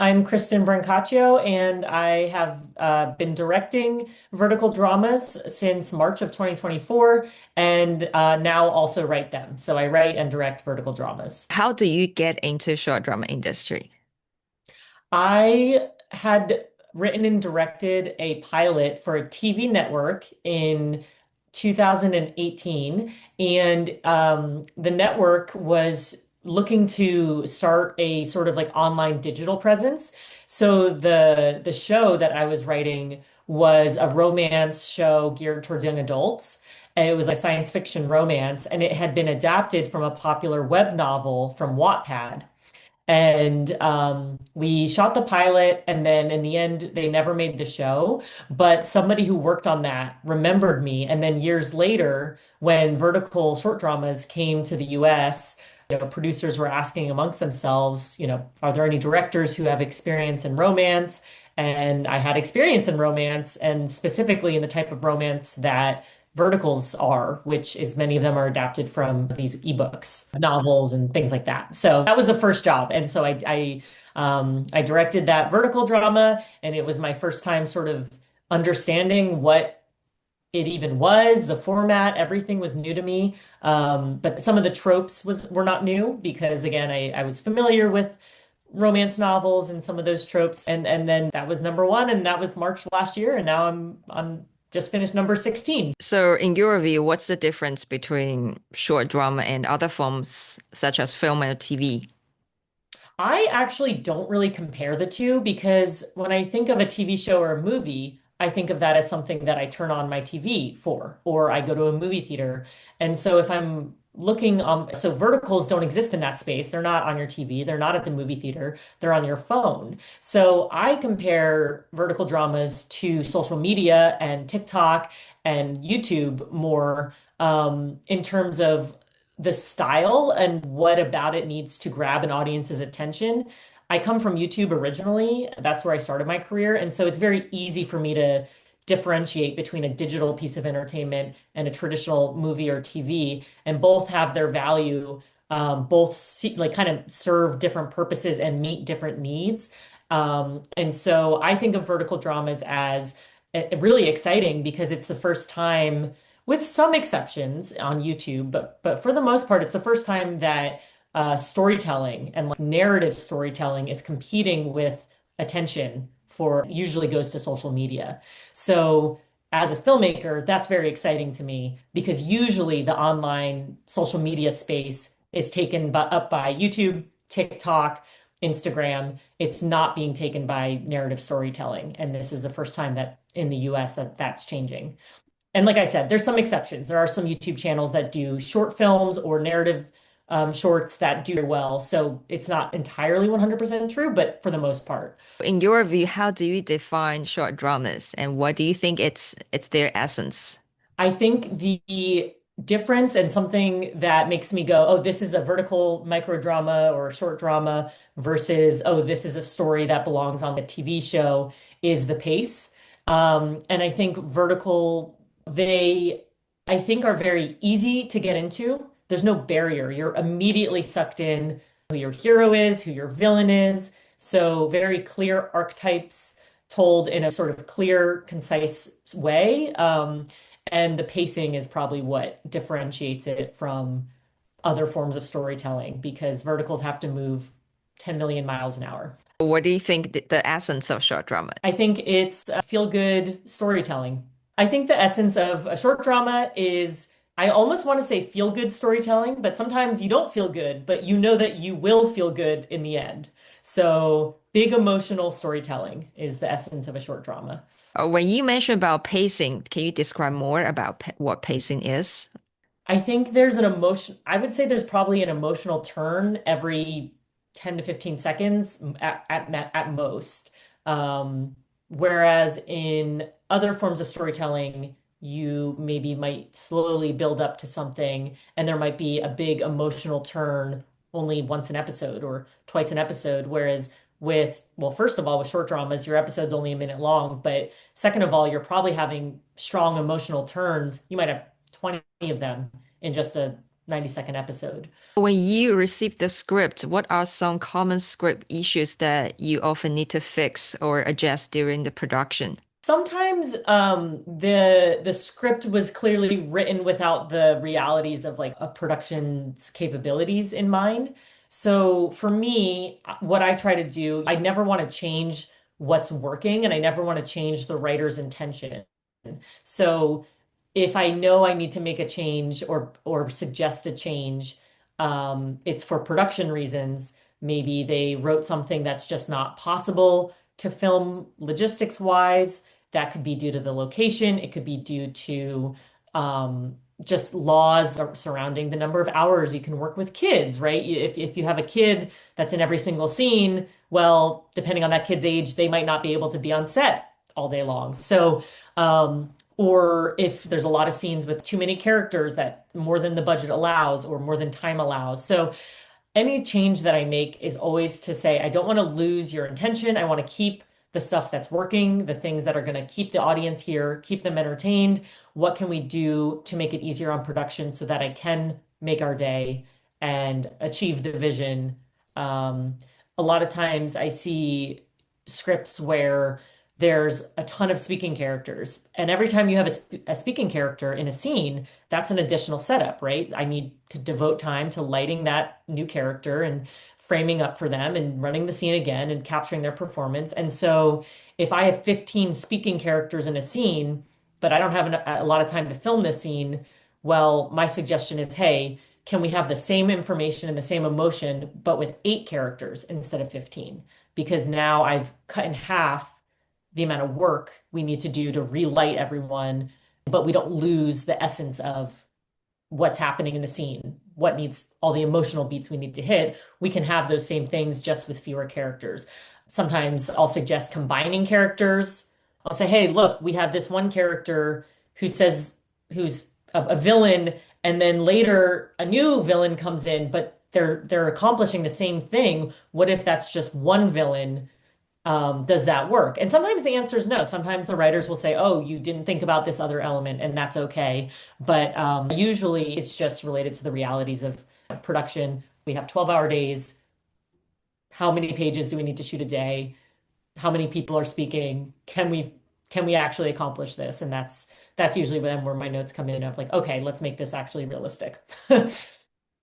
I'm Kristen Brancaccio, and I have been directing vertical dramas since March of 2024, and now also write them. So I write and direct vertical dramas. How do you get into short drama industry? I had written and directed a pilot for a TV network in 2018, and the network was looking to start a sort of like online digital presence. So the show that I was writing was a romance show geared towards young adults. And it was a science fiction romance, and it had been adapted from a popular web novel from Wattpad. And we shot the pilot, and then in the end, they never made the show. But somebody who worked on that remembered me. And then years later, when vertical short dramas came to the US, producers were asking amongst themselves, are there any directors who have experience in romance? And I had experience in romance, and specifically in the type of romance that verticals are, which is many of them are adapted from these ebooks, novels, and things like that. So that was the first job, and so I directed that vertical drama, and it was my first time sort of understanding what it even was, the format, everything was new to me. But some of the tropes were not new because again, I was familiar with romance novels and some of those tropes. And then that was number one, and that was March last year, and now I'm on just finished number 16. So, in your view, what's the difference between short drama and other forms such as film or TV? I actually don't really compare the two because when I think of a TV show or a movie, I think of that as something that I turn on my TV for, or I go to a movie theater. And so if I'm looking so verticals don't exist in that space. They're not on your TV, they're not at the movie theater, they're on your phone. So I compare vertical dramas to social media and TikTok and YouTube more in terms of the style and what about it needs to grab an audience's attention. I come from YouTube originally. That's where I started my career. And so it's very easy for me to differentiate between a digital piece of entertainment and a traditional movie or TV, and both have their value. Both like kind of serve different purposes and meet different needs. And so I think of vertical dramas as really exciting because it's the first time, with some exceptions on YouTube, but for the most part, it's the first time that storytelling and like narrative storytelling is competing with attention for usually goes to social media. So as a filmmaker, that's very exciting to me because usually the online social media space is taken up by YouTube, TikTok, Instagram. It's not being taken by narrative storytelling. And this is the first time that in the US that that's changing. And like I said, there's some exceptions. There are some YouTube channels that do short films or narrative shorts that do well. So it's not entirely 100% true, but for the most part. In your view, how do you define short dramas and what do you think it's their essence? I think the difference and something that makes me go, oh, this is a vertical micro drama or a short drama versus, oh, this is a story that belongs on the TV show is the pace. And I think vertical, I think, are very easy to get into. There's no barrier. You're immediately sucked in who your hero is, who your villain is. So very clear archetypes told in a sort of clear, concise way. And the pacing is probably what differentiates it from other forms of storytelling because verticals have to move 10 million miles an hour. What do you think the essence of short drama? I think it's feel-good storytelling. I think the essence of a short drama is, I almost want to say feel-good storytelling, but sometimes you don't feel good, but you know that you will feel good in the end. So big emotional storytelling is the essence of a short drama. When you mention about pacing, can you describe more about what pacing is? I think there's an emotion, I would say there's probably an emotional turn every 10 to 15 seconds at most. Whereas in other forms of storytelling, you maybe might slowly build up to something, and there might be a big emotional turn only once an episode or twice an episode. Whereas well, first of all, with short dramas, your episode's only a minute long, but second of all, you're probably having strong emotional turns. You might have 20 of them in just a 90-second episode. When you receive the script, what are some common script issues that you often need to fix or adjust during the production? Sometimes the script was clearly written without the realities of like a production's capabilities in mind. So for me, what I try to do, I never want to change what's working and I never want to change the writer's intention. So if I know I need to make a change or suggest a change, it's for production reasons. Maybe they wrote something that's just not possible to film logistics wise. That could be due to the location. It could be due to just laws surrounding the number of hours you can work with kids, right? If you have a kid that's in every single scene, well, depending on that kid's age, they might not be able to be on set all day long. So, or if there's a lot of scenes with too many characters that more than the budget allows or more than time allows. So any change that I make is always to say, I don't want to lose your intention. I want to keep the stuff that's working, the things that are going to keep the audience here, keep them entertained. What can we do to make it easier on production so that I can make our day and achieve the vision? A lot of times I see scripts where there's a ton of speaking characters. And every time you have a speaking character in a scene, that's an additional setup, right? I need to devote time to lighting that new character and framing up for them and running the scene again and capturing their performance. And so if I have 15 speaking characters in a scene, but I don't have a lot of time to film this scene, well, my suggestion is, hey, can we have the same information and the same emotion, but with 8 characters instead of 15? Because now I've cut in half the amount of work we need to do to relight everyone, but we don't lose the essence of what's happening in the scene, what needs all the emotional beats we need to hit. We can have those same things just with fewer characters. Sometimes I'll suggest combining characters. I'll say, hey, look, we have this one character who's a villain, and then later a new villain comes in, but they're accomplishing the same thing. What if that's just one villain? Does that work? And sometimes the answer is no. Sometimes the writers will say, oh, you didn't think about this other element, and that's okay. But usually it's just related to the realities of production. We have 12-hour days. How many pages do we need to shoot a day? How many people are speaking? Can we actually accomplish this? And that's usually then where my notes come in of like, okay, let's make this actually realistic.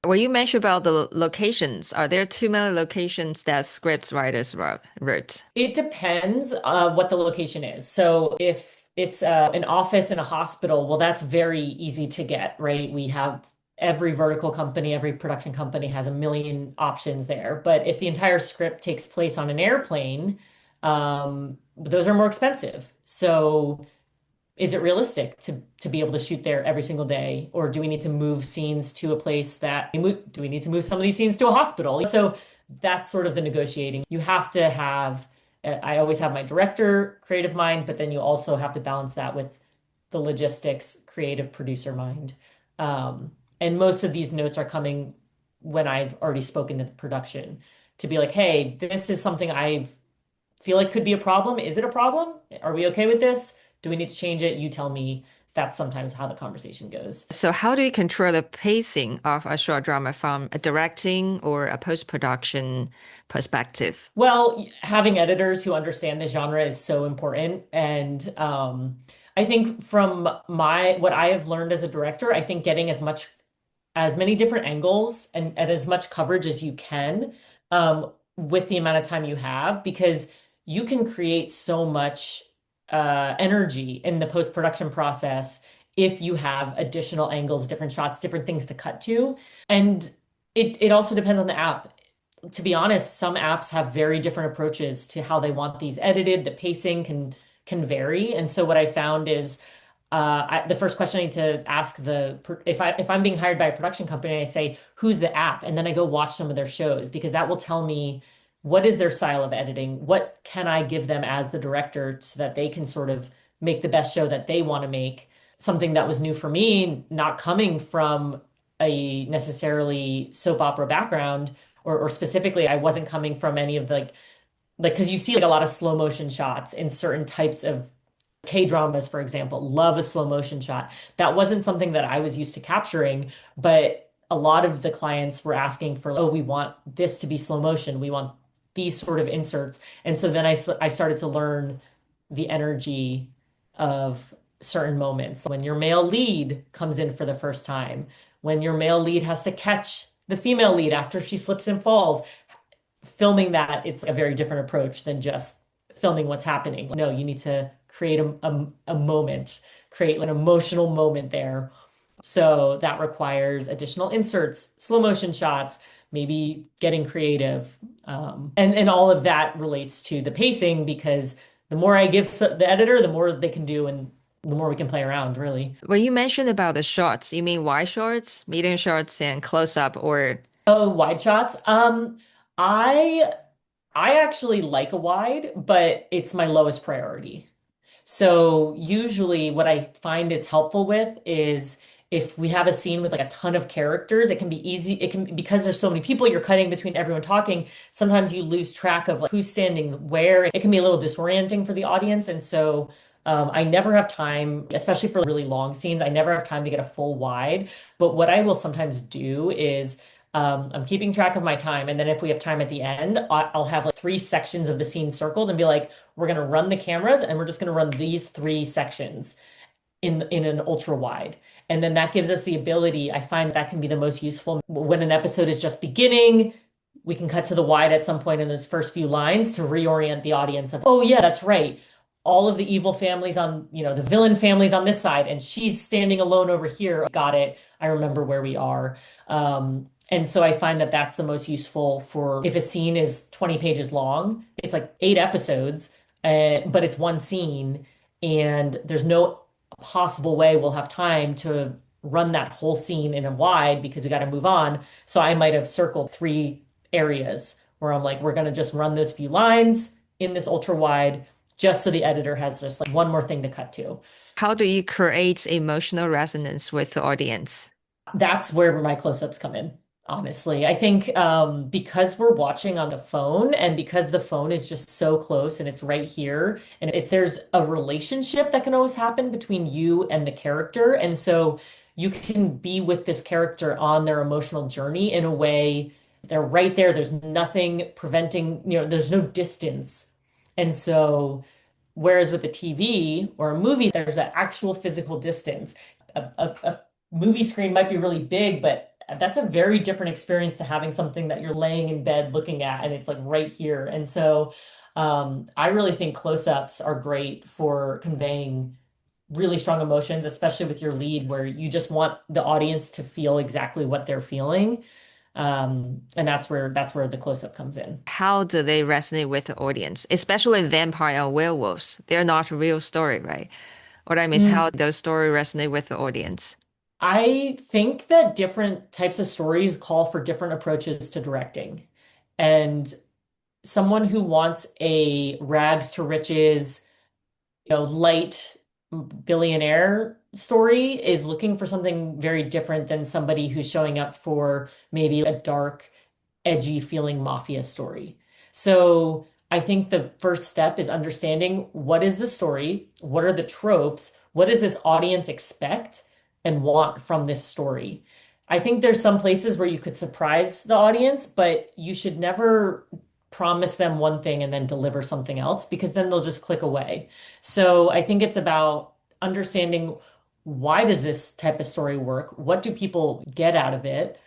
When you mentioned about the locations, are there too many locations that scripts writers wrote? It depends what the location is. So if it's an office in a hospital, well, that's very easy to get, right? We have every vertical company, every production company has a million options there. But if the entire script takes place on an airplane, those are more expensive. So is it realistic to be able to shoot there every single day, or do we need to move scenes to a place that do we need to move some of these scenes to a hospital? So that's sort of the negotiating. You have to have I always have my director creative mind, but then you also have to balance that with the logistics creative producer mind. And most of these notes are coming when I've already spoken to the production to be like, hey, this is something I feel like could be a problem. Is it a problem? Are we okay with this? Do we need to change it? You tell me. That's sometimes how the conversation goes. So how do you control the pacing of a short drama from a directing or a post-production perspective? Well, having editors who understand the genre is so important. And I think from what I have learned as a director, I think getting as many different angles and as much coverage as you can with the amount of time you have, because you can create so much energy in the post-production process if you have additional angles, different shots, different things to cut to. And it also depends on the app. To be honest, some apps have very different approaches to how they want these edited. The pacing can vary. And so what I found is the first question I need to ask if I'm being hired by a production company, I say, who's the app? And then I go watch some of their shows because that will tell me what is their style of editing? What can I give them as the director so that they can sort of make the best show that they want to make? Something that was new for me, not coming from a necessarily soap opera background, or specifically, I wasn't coming from any of the because you see like a lot of slow motion shots in certain types of K-dramas, for example, love a slow motion shot. That wasn't something that I was used to capturing, but a lot of the clients were asking for, oh, we want this to be slow motion. We want these sort of inserts. And so then I started to learn the energy of certain moments. When your male lead comes in for the first time, when your male lead has to catch the female lead after she slips and falls, filming that, it's a very different approach than just filming what's happening. No, you need to create a moment, create an emotional moment there. So that requires additional inserts, slow motion shots, maybe getting creative. And all of that relates to the pacing because the more I give the editor, the more they can do and the more we can play around, really. When you mentioned about the shots, you mean wide shots, medium shots, and close up, or Oh, wide shots. I I actually like a wide, but it's my lowest priority. So usually what I find it's helpful with is if we have a scene with like a ton of characters, it can be easy. It can because there's so many people, you're cutting between everyone talking. Sometimes you lose track of like who's standing where. It can be a little disorienting for the audience. And so I never have time, especially for really long scenes, I never have time to get a full wide. But what I will sometimes do is I'm keeping track of my time. And then if we have time at the end, I'll have like three sections of the scene circled and be like, we're going to run the cameras and we're just going to run these three sections in an ultra wide. And then that gives us the ability, I find that can be the most useful when an episode is just beginning. We can cut to the wide at some point in those first few lines to reorient the audience of, oh yeah, that's right. All of the evil families on, the villain families on this side, and she's standing alone over here. Got it. I remember where we are. And so I find that that's the most useful for if a scene is 20 pages long, it's like 8 episodes, but it's one scene, and there's no possible way we'll have time to run that whole scene in a wide because we got to move on. So I might have circled three areas where I'm like, we're going to just run those few lines in this ultra wide just so the editor has just like one more thing to cut to. how do you create emotional resonance with the audience? That's where my close-ups come in, honestly. I think because we're watching on the phone and because the phone is just so close and it's right here, and it's there's a relationship that can always happen between you and the character. And so you can be with this character on their emotional journey in a way they're right there. There's nothing preventing, there's no distance. And so whereas with a TV or a movie, there's an actual physical distance. A movie screen might be really big, but that's a very different experience to having something that you're laying in bed looking at and it's like right here. And so I really think close-ups are great for conveying really strong emotions, especially with your lead, where you just want the audience to feel exactly what they're feeling. And that's where the close-up comes in. How do they resonate with the audience, especially vampire and werewolves? They're not a real story, right? What I mean is how those stories resonate with the audience. I think that different types of stories call for different approaches to directing. And someone who wants a rags to riches, light billionaire story is looking for something very different than somebody who's showing up for maybe a dark, edgy feeling mafia story. So I think the first step is understanding what is the story, what are the tropes, what does this audience expect and want from this story. I think there's some places where you could surprise the audience, but you should never promise them one thing and then deliver something else because then they'll just click away. So I think it's about understanding why does this type of story work? What do people get out of it?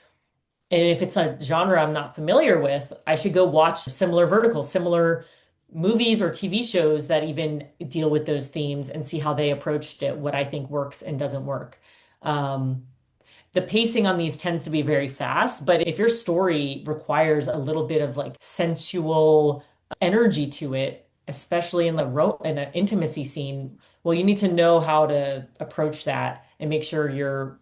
And if it's a genre I'm not familiar with, I should go watch similar verticals, similar movies or TV shows that even deal with those themes and see how they approached it, what I think works and doesn't work. Um, the pacing on these tends to be very fast, but if your story requires a little bit of like sensual energy to it, especially in in an intimacy scene, well, you need to know how to approach that and make sure you're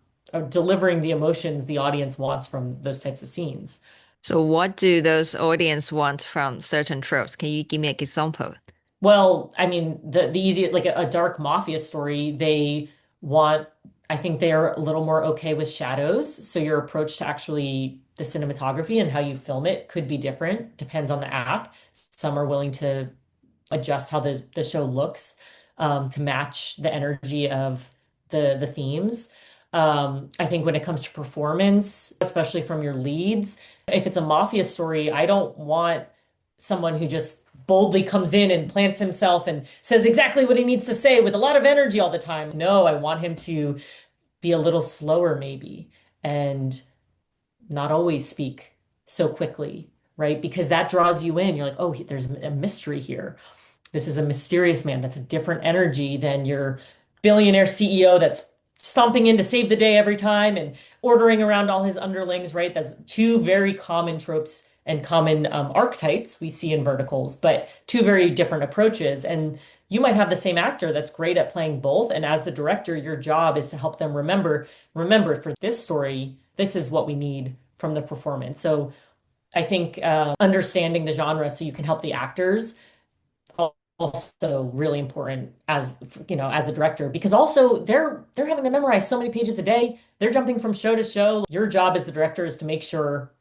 delivering the emotions the audience wants from those types of scenes. So, what do those audience want from certain tropes? Can you give me an example? Well, I mean, the easy like a dark mafia story, they want, I think they're a little more okay with shadows. So your approach to actually the cinematography and how you film it could be different, depends on the app. Some are willing to adjust how the show looks to match the energy of the themes. I think when it comes to performance, especially from your leads, if it's a mafia story, I don't want someone who just boldly comes in and plants himself and says exactly what he needs to say with a lot of energy all the time. No, I want him to be a little slower, maybe, and not always speak so quickly, right? Because that draws you in. You're like, oh, there's a mystery here. This is a mysterious man. That's a different energy than your billionaire CEO that's stomping in to save the day every time and ordering around all his underlings, right? That's two very common tropes and common archetypes we see in verticals, but two very different approaches. And you might have the same actor that's great at playing both. And as the director, your job is to help them remember for this story, this is what we need from the performance. So I think understanding the genre so you can help the actors also really important as as a director because also they're having to memorize so many pages a day. They're jumping from show to show. Your job as the director is to make sure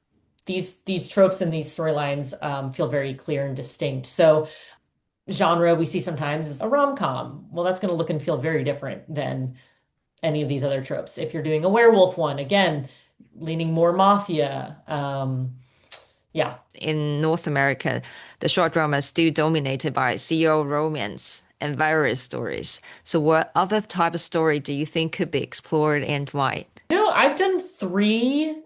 these tropes and these storylines feel very clear and distinct. So genre we see sometimes is a rom-com. Well, that's going to look and feel very different than any of these other tropes. If you're doing a werewolf one, again, leaning more mafia. Yeah. In North America, the short drama is still dominated by CEO romance and various stories. So, what other type of story do you think could be explored and why? I've done three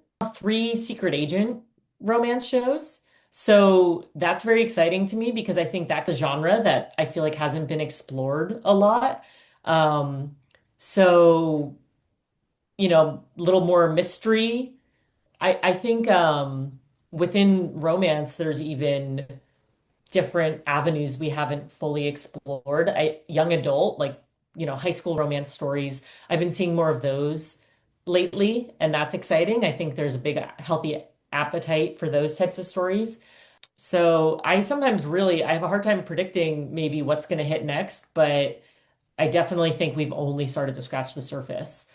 secret agent romance shows. So that's very exciting to me because I think that's a genre that I feel like hasn't been explored a lot. Um, so, a little more mystery. I think within romance, there's even different avenues we haven't fully explored. Young adult, like, high school romance stories. I've been seeing more of those lately, and that's exciting. I think there's a big, healthy appetite for those types of stories. So I have a hard time predicting maybe what's going to hit next, but I definitely think we've only started to scratch the surface.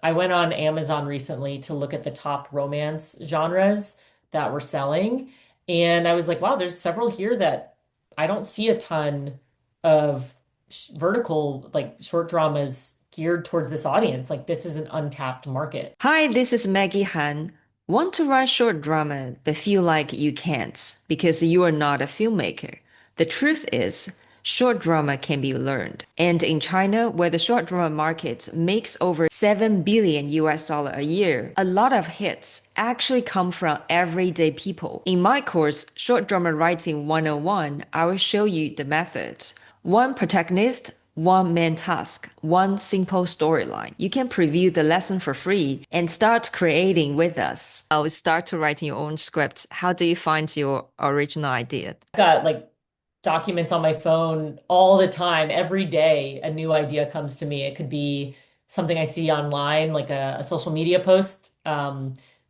I went on Amazon recently to look at the top romance genres that were selling, and I was like, wow, there's several here that I don't see a ton of vertical, like short dramas geared towards this audience. Like, this is an untapped market. Hi, this is Maggie Han. Want to write short drama but feel like you can't because you are not a filmmaker. The truth is, short drama can be learned. And in China, where the short drama market makes over 7 billion US dollar a year, a lot of hits actually come from everyday people. In my course, Short Drama Writing 101, I will show you the method. One protagonist, one main task, one simple storyline. You can preview the lesson for free and start creating with us. I'll start to write your own script. How do you find your original idea? Got like documents on my phone all the time. Every day, a new idea comes to me. It could be something I see online, like a social media post,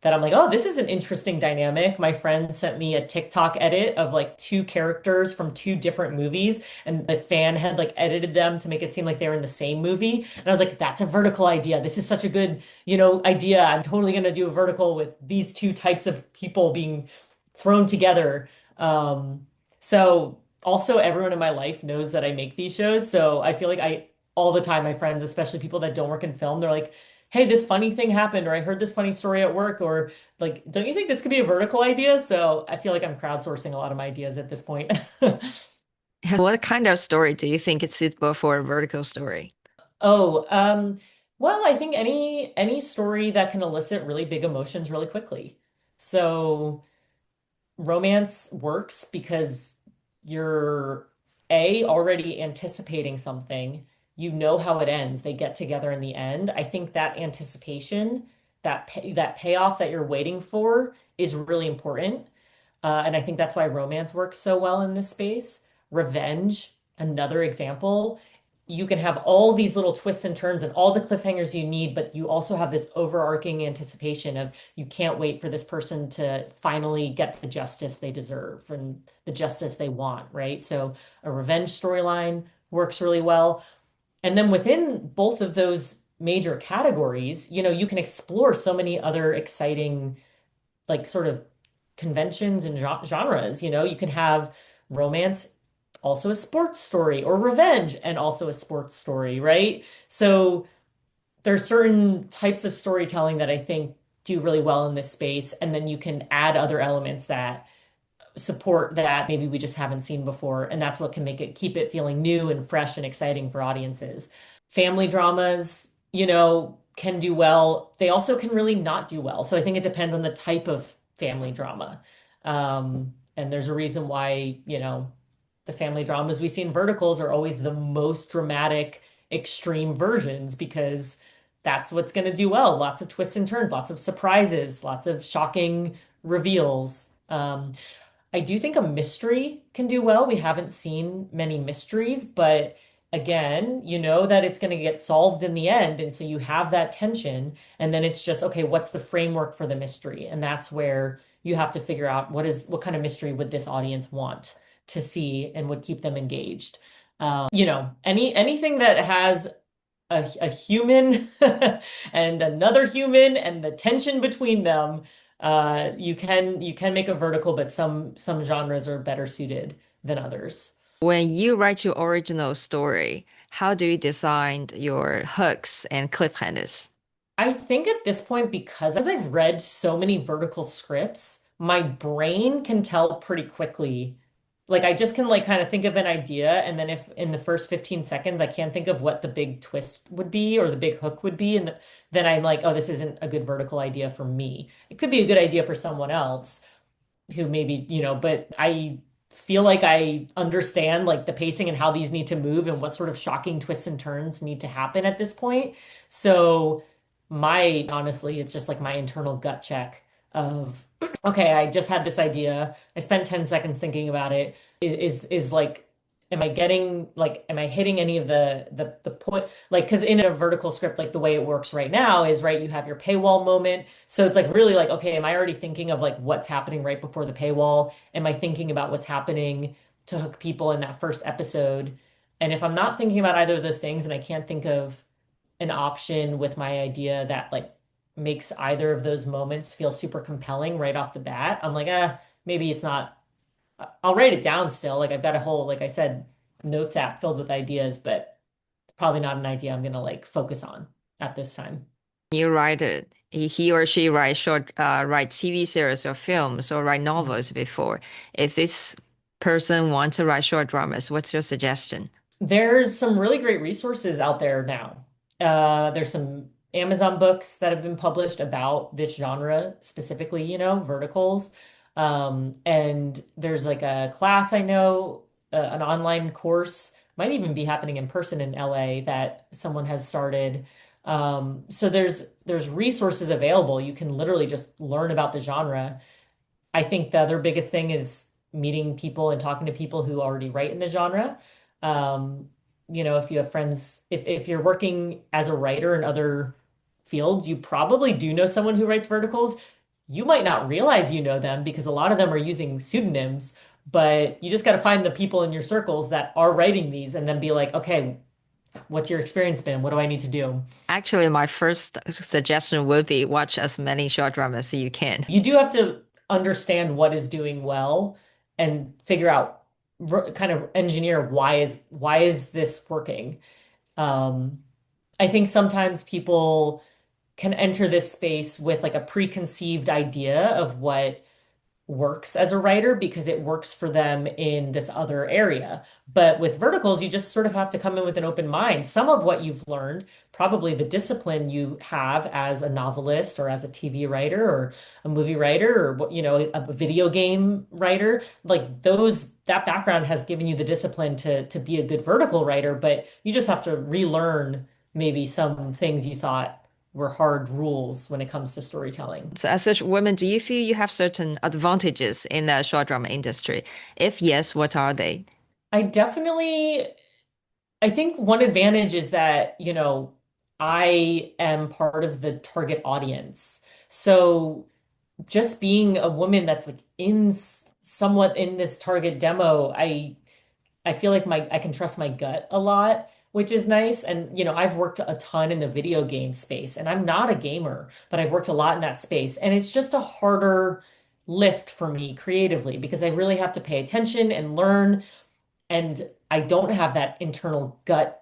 that I'm like, oh, this is an interesting dynamic. My friend sent me a TikTok edit of like two characters from two different movies, and the fan had like edited them to make it seem like they were in the same movie. And I was like, that's a vertical idea. This is such a good, idea. I'm totally gonna do a vertical with these two types of people being thrown together. So also everyone in my life knows that I make these shows. So I feel like all the time, my friends, especially people that don't work in film, they're like, hey, this funny thing happened, or I heard this funny story at work, or like, don't you think this could be a vertical idea? So I feel like I'm crowdsourcing a lot of my ideas at this point. What kind of story do you think is suitable for a vertical story? Oh, well, I think any story that can elicit really big emotions really quickly. So romance works because you're already anticipating something. You know how it ends. They get together in the end. I think that anticipation, that payoff that you're waiting for is really important. And I think that's why romance works so well in this space. Revenge, another example. You can have all these little twists and turns and all the cliffhangers you need, but you also have this overarching anticipation of you can't wait for this person to finally get the justice they deserve and the justice they want, right? So a revenge storyline works really well. And then within both of those major categories, you can explore so many other exciting like sort of conventions and genres. You can have romance, also a sports story, or revenge and also a sports story, right? So there's certain types of storytelling that I think do really well in this space, and then you can add other elements that support that maybe we just haven't seen before, and that's what can make it keep it feeling new and fresh and exciting for audiences. Family dramas, can do well. They also can really not do well. So I think it depends on the type of family drama. And there's a reason why, the family dramas we see in verticals are always the most dramatic, extreme versions because that's what's going to do well. Lots of twists and turns, lots of surprises, lots of shocking reveals. I do think a mystery can do well. We haven't seen many mysteries, but again, you know that it's going to get solved in the end. And so you have that tension. And then it's just, okay, what's the framework for the mystery? And that's where you have to figure out what kind of mystery would this audience want to see and would keep them engaged. Anything that has a human and another human and the tension between them. You can make a vertical, but some genres are better suited than others. When you write your original story, how do you design your hooks and cliffhangers? I think at this point, because I've read so many vertical scripts, my brain can tell pretty quickly. Like I just can like kind of think of an idea, and then if in the first 15 seconds I can't think of what the big twist would be or the big hook would be, and then I'm like, oh, this isn't a good vertical idea for me. It could be a good idea for someone else who maybe, but I feel like I understand like the pacing and how these need to move and what sort of shocking twists and turns need to happen at this point. So honestly, it's just like my internal gut check of, okay, I just had this idea. I spent 10 seconds thinking about it. Is like, am I hitting any of the point? Like, because in a vertical script, like the way it works right now is right, you have your paywall moment. So it's like really like, okay, am I already thinking of like what's happening right before the paywall? Am I thinking about what's happening to hook people in that first episode? And if I'm not thinking about either of those things and I can't think of an option with my idea that like makes either of those moments feel super compelling right off the bat, I'm like, maybe it's not. I'll write it down still. Like I've got a whole, like I said, notes app filled with ideas, but probably not an idea I'm gonna like focus on at this time. You write it. He or she write TV series or films or write Mhm. novels before. If this person wants to write short dramas, what's your suggestion? There's some really great resources out there now. There's some Amazon books that have been published about this genre specifically, verticals. And there's like a class I know, an online course, might even be happening in person in LA that someone has started. So there's resources available. You can literally just learn about the genre. I think the other biggest thing is meeting people and talking to people who already write in the genre. Um, if you have friends, if you're working as a writer in other fields, you probably do know someone who writes verticals. You might not realize you know them because a lot of them are using pseudonyms, but you just got to find the people in your circles that are writing these and then be like, okay, what's your experience been? What do I need to do? Actually, my first suggestion would be watch as many short dramas as you can. You do have to understand what is doing well and figure out kind of engineer why is this working. Um, I think sometimes people can enter this space with like a preconceived idea of what works as a writer because it works for them in this other area. But with verticals, you just sort of have to come in with an open mind. Some of what you've learned, probably the discipline you have as a novelist or as a TV writer or a movie writer or a video game writer, like that background has given you the discipline to be a good vertical writer, but you just have to relearn maybe some things you thought were hard rules when it comes to storytelling. So, as such women, do you feel you have certain advantages in the short drama industry? If yes, what are they? I definitely I think one advantage is that, I am part of the target audience. So just being a woman that's like somewhat in this target demo, I feel like I can trust my gut a lot, which is nice. And, I've worked a ton in the video game space and I'm not a gamer, but I've worked a lot in that space. And it's just a harder lift for me creatively because I really have to pay attention and learn. And I don't have that internal gut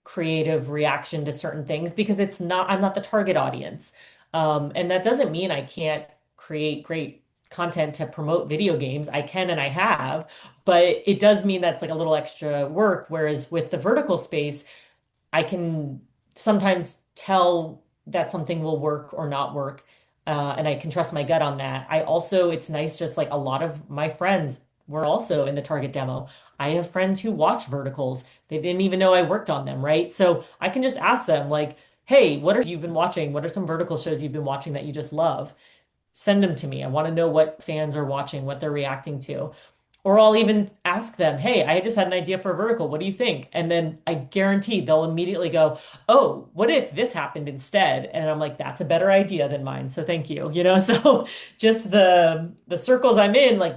creative reaction to certain things because I'm not the target audience. And that doesn't mean I can't create great content to promote video games. I can and I have, but it does mean that's like a little extra work. Whereas with the vertical space, I can sometimes tell that something will work or not work. And I can trust my gut on that. It's nice, just like a lot of my friends were also in the target demo. I have friends who watch verticals. They didn't even know I worked on them, right? So I can just ask them, like, hey, what are you've been watching? What are some vertical shows you've been watching that you just love? Send them to me. I want to know what fans are watching, what they're reacting to. Or I'll even ask them, hey, I just had an idea for a vertical. What do you think? And then I guarantee they'll immediately go, oh, what if this happened instead? And I'm like, that's a better idea than mine. So thank you. So just the circles I'm in, like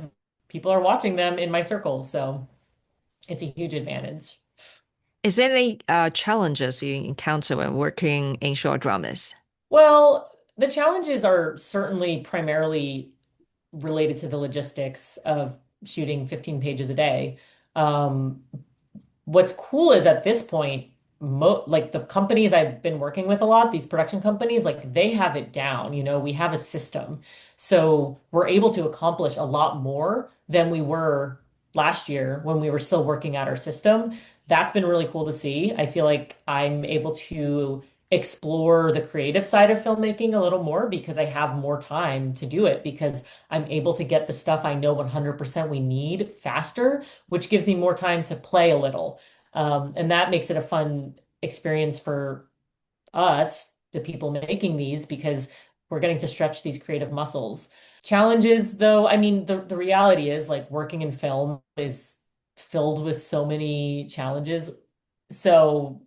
people are watching them in my circles. So it's a huge advantage. Is there any challenges you encounter when working in short dramas? Well, the challenges are certainly primarily related to the logistics of shooting 15 pages a day. Um, what's cool is at this point, like the companies I've been working with a lot, these production companies, like they have it down. We have a system. So we're able to accomplish a lot more than we were last year when we were still working out our system. That's been really cool to see. I feel like I'm able to explore the creative side of filmmaking a little more because I have more time to do it because I'm able to get the stuff I know 100% we need faster, which gives me more time to play a little. And that makes it a fun experience for us, the people making these, because we're getting to stretch these creative muscles. Challenges, though, I mean, the reality is like working in film is filled with so many challenges. So,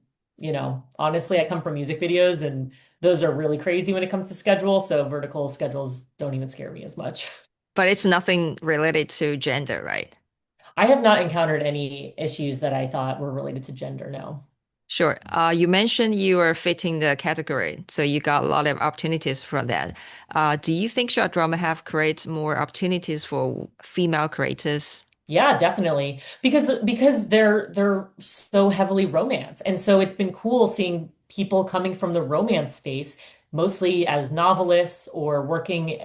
honestly, I come from music videos and those are really crazy when it comes to schedule. So vertical schedules don't even scare me as much. But it's nothing related to gender, right? I have not encountered any issues that I thought were related to gender, no. Sure. You mentioned you are fitting the category, so you got a lot of opportunities from that. Do you think short drama have created more opportunities for female creators? Yeah, definitely. Because they're so heavily romance. And so it's been cool seeing people coming from the romance space, mostly as novelists or working,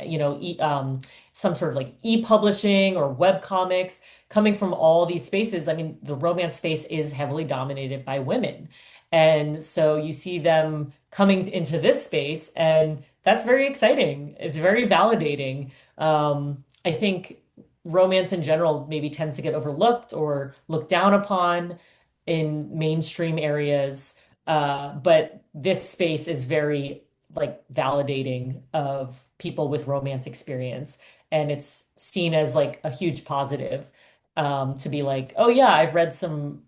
some sort of like e-publishing or web comics, coming from all these spaces. I mean, the romance space is heavily dominated by women. And so you see them coming into this space, and that's very exciting. It's very validating. I think romance in general maybe tends to get overlooked or looked down upon in mainstream areas. But this space is very like validating of people with romance experience. And it's seen as like a huge positive, to be like, oh yeah, I've read some,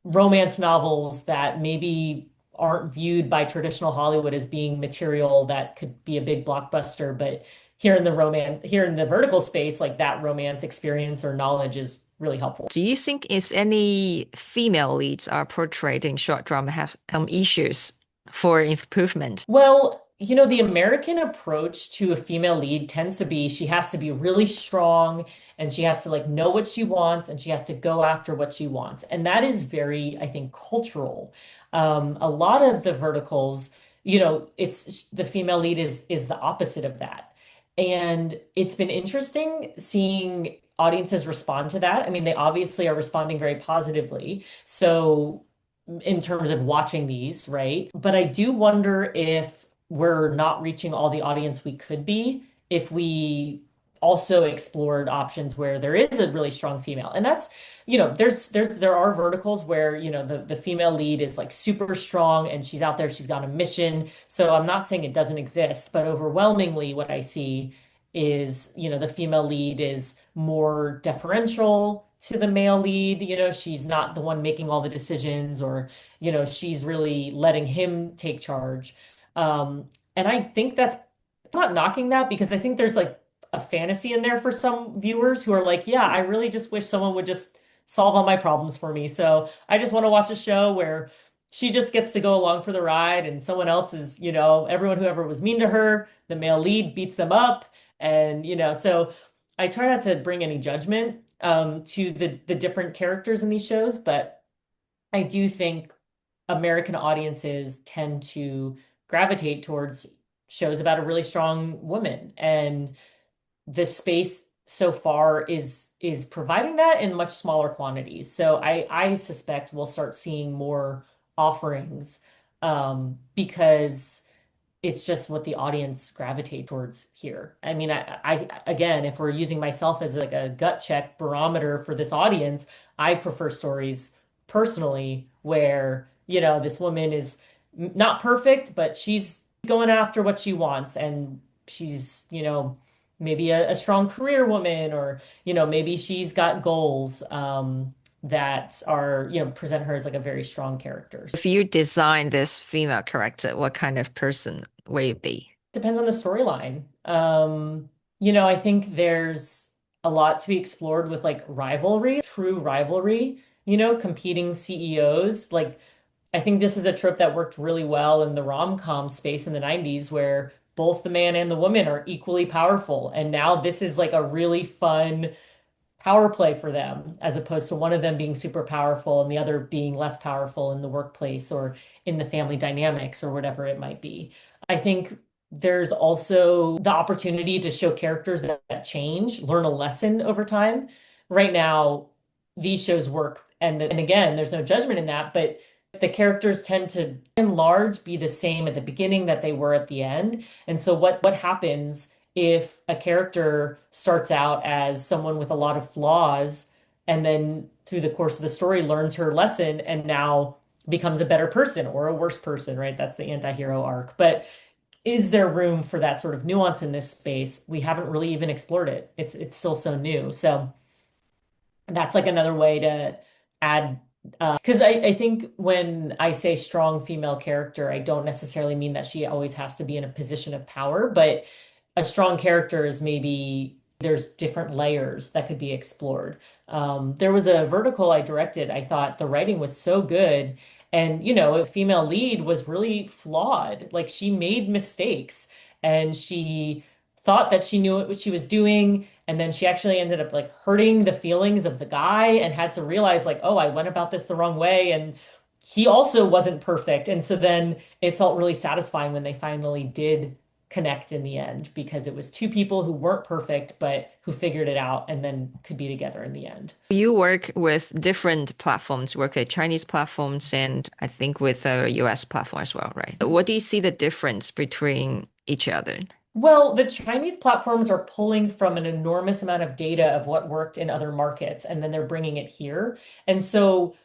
romance novels that maybe aren't viewed by traditional Hollywood as being material that could be a big blockbuster, but here in the vertical space, like that romance experience or knowledge is really helpful. Do you think is any female leads are portrayed in short drama have some issues for improvement? Well, the American approach to a female lead tends to be she has to be really strong and she has to like know what she wants and she has to go after what she wants. And that is very, I think, cultural. A lot of the verticals, it's the female lead is the opposite of that. And it's been interesting seeing audiences respond to that. I mean, they obviously are responding very positively. So in terms of watching these, right? But I do wonder if we're not reaching all the audience we could be if we also explored options where there is a really strong female. And that's, there are verticals where, the female lead is like super strong and she's out there, she's got a mission. So I'm not saying it doesn't exist, but overwhelmingly what I see is, the female lead is more deferential to the male lead. She's not the one making all the decisions or, she's really letting him take charge. And I think I'm not knocking that because I think there's like a fantasy in there for some viewers who are like, yeah, I really just wish someone would just solve all my problems for me. So I just want to watch a show where she just gets to go along for the ride and someone else is, everyone who ever was mean to her, the male lead beats them up. And, so I try not to bring any judgment to the different characters in these shows, but I do think American audiences tend to gravitate towards shows about a really strong woman. And the space so far is providing that in much smaller quantities. So I suspect we'll start seeing more offerings because it's just what the audience gravitate towards here. I mean, I again, if we're using myself as like a gut check barometer for this audience, I prefer stories personally where, this woman is not perfect, but she's going after what she wants and she's, maybe a strong career woman or, maybe she's got goals that are, present her as like a very strong character. If you design this female character, what kind of person will you be? Depends on the storyline. I think there's a lot to be explored with like rivalry, true rivalry, competing CEOs. Like, I think this is a trope that worked really well in the rom-com space in the 90s where both the man and the woman are equally powerful. And now this is like a really fun power play for them, as opposed to one of them being super powerful and the other being less powerful in the workplace or in the family dynamics or whatever it might be. I think there's also the opportunity to show characters that change, learn a lesson over time. Right now, these shows work, and again, there's no judgment in that, but the characters tend to, in large, be the same at the beginning that they were at the end. And so, what happens if a character starts out as someone with a lot of flaws and then through the course of the story learns her lesson and now becomes a better person or a worse person, right? That's the anti-hero arc. But is there room for that sort of nuance in this space? We haven't really even explored it. It's still so new. So that's like another way to add because I think when I say strong female character, I don't necessarily mean that she always has to be in a position of power, but a strong character is maybe there's different layers that could be explored. There was a vertical I directed. I thought the writing was so good. And, a female lead was really flawed. Like she made mistakes and she thought that she knew what she was doing. And then she actually ended up like hurting the feelings of the guy and had to realize, like, oh, I went about this the wrong way. And he also wasn't perfect. And so then it felt really satisfying when they finally did connect in the end because it was two people who weren't perfect, but who figured it out and then could be together in the end. You work with different platforms, work at Chinese platforms and I think with a US platform as well, right? What do you see the difference between each other? Well, the Chinese platforms are pulling from an enormous amount of data of what worked in other markets, and then they're bringing it here. And so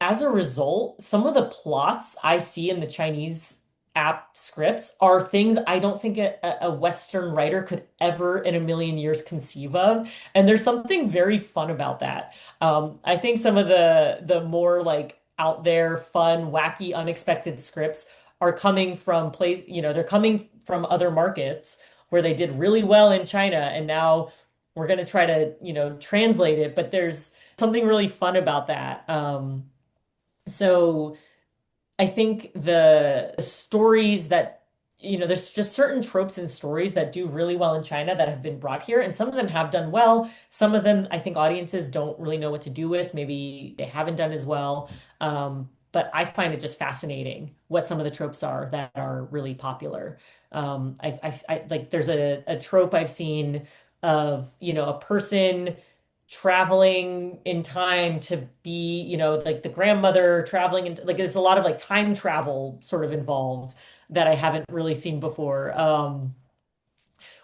as a result, some of the plots I see in the Chinese app scripts are things I don't think a Western writer could ever in a million years conceive of. And there's something very fun about that. I think some of the more like out there, fun, wacky, unexpected scripts are coming from they're coming from other markets where they did really well in China, and now we're going to try to, translate it, but there's something really fun about that. So I think the stories that, there's just certain tropes and stories that do really well in China that have been brought here, and some of them have done well. Some of them I think audiences don't really know what to do with. Maybe they haven't done as well. But I find it just fascinating what some of the tropes are that are really popular. Like there's a trope I've seen of, a person traveling in time to be, like the grandmother traveling into like there's a lot of like time travel sort of involved that I haven't really seen before.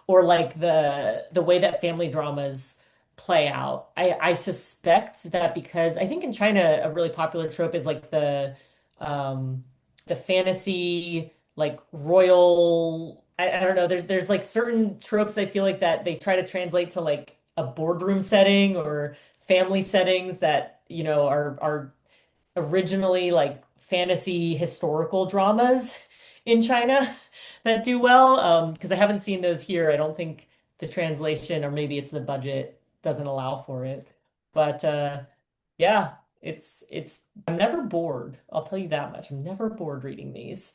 Or like the way that family dramas play out. I suspect that because I think in China a really popular trope is like the fantasy like royal I don't know there's like certain tropes I feel like that they try to translate to like a boardroom setting or family settings that are originally like fantasy historical dramas in China that do well. Because I haven't seen those here. I don't think the translation, or maybe it's the budget, doesn't allow for it. But yeah, I'm never bored. I'll tell you that much. I'm never bored reading these.